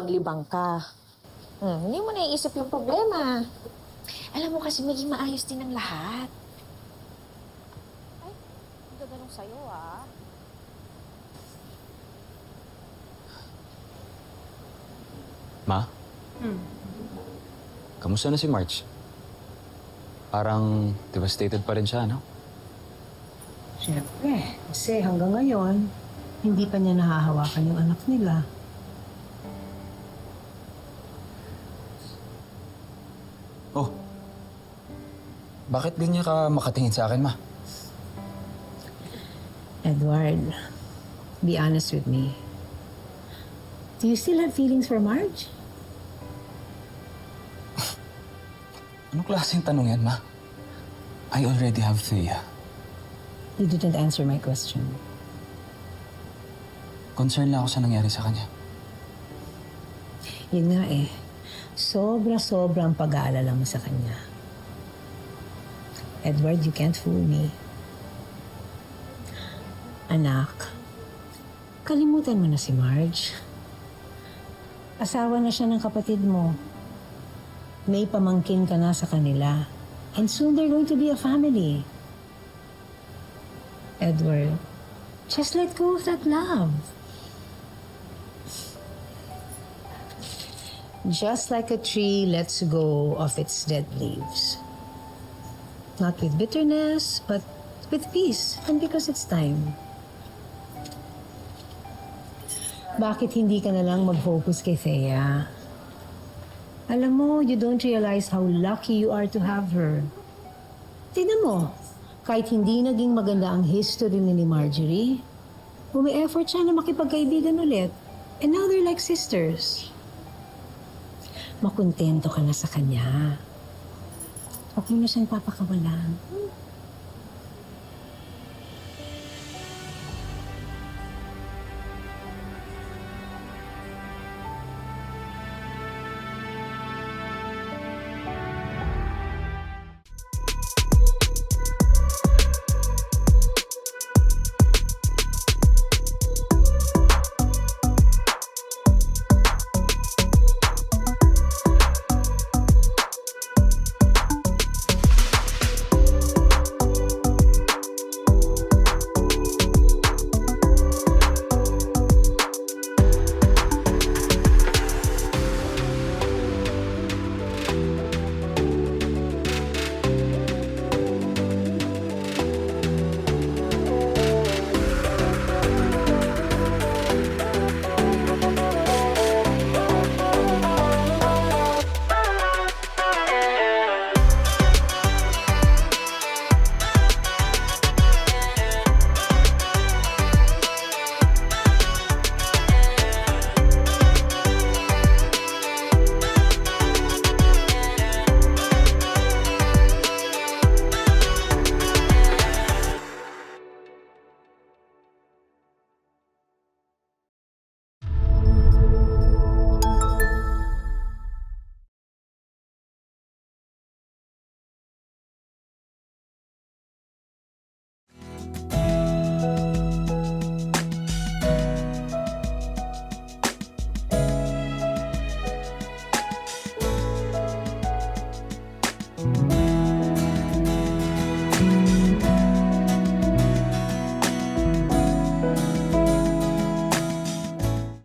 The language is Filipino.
maglibang ka. Hindi mo naiisip yung problema. Alam mo kasi maging maayos din ang lahat. Ay, ang ganda nung sa'yo, ah. Ma? Kamusta na si March? Parang devastated pa rin siya, no? Siyempre, kasi hanggang ngayon, hindi pa niya nahahawakan yung anak nila. Oh, bakit ganyan ka makatingin sa akin, Ma? Edward, be honest with me. Do you still have feelings for Marge? Anong klaseng tanong yan, Ma? I already have Thea. You didn't answer my question. Concerned lang ako sa nangyari sa kanya. Yun nga eh, sobra-sobrang pag-aalala mo sa kanya. Edward, you can't fool me. Anak, kalimutan mo na si Marge. Asawa na siya ng kapatid mo. May pamangkin ka na sa kanila. And soon they're going to be a family. Edward, just let go of that love. Just like a tree lets go of its dead leaves. Not with bitterness, but with peace, and because it's time. Bakit hindi ka na lang mag-focus kay Thea? Alam mo, you don't realize how lucky you are to have her. Tignan mo, kahit hindi naging maganda ang history ni Marjorie, umi-effort siya na makipagkaibigan ulit. And now they're like sisters. Makontento ka na sa kanya. Huwag mo na siyang papakawalan.